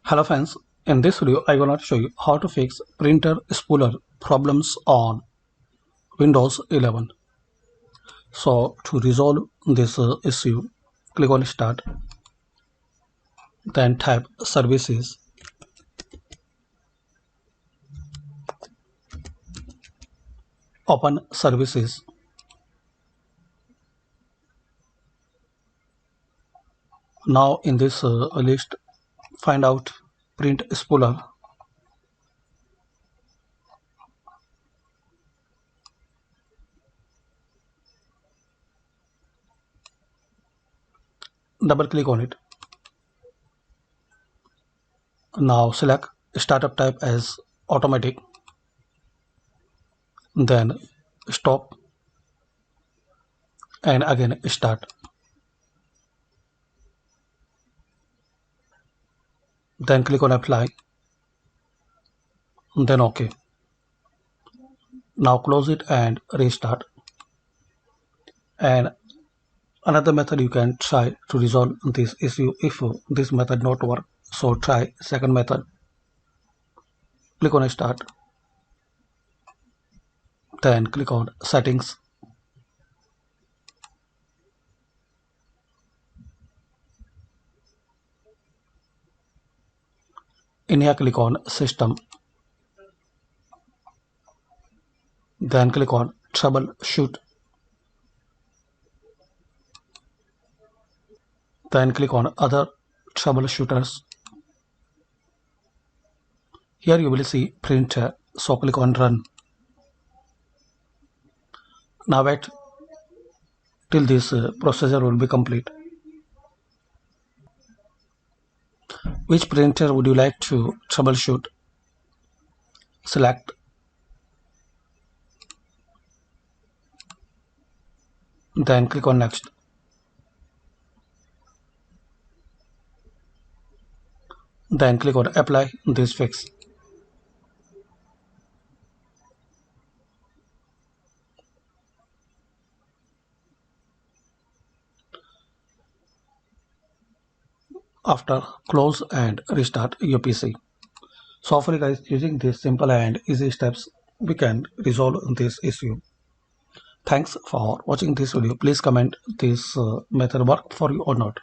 Hello friends, in this video I will show you how to fix printer spooler problems on Windows 11. So to resolve this issue, click on Start, then type Services, open Services. Now in this list, find out Print Spooler. Double click on it. Now select Startup type as Automatic, then Stop, and again Start. Then click on Apply, then OK. Now close it and restart. And another method you can try to resolve this issue if this method not work. So try second method. Click on Start, then click on Settings. In here click on System, then click on Troubleshoot, then click on Other Troubleshooters. Here you will see Printer, so click on Run. Now wait till this procedure will be complete. Which printer would you like to troubleshoot? Select, then click on Next. Then click on Apply this fix. After close and restart your PC. So hopefully guys, using these simple and easy steps, we can resolve this issue. Thanks for watching this video. Please comment this method work for you or not.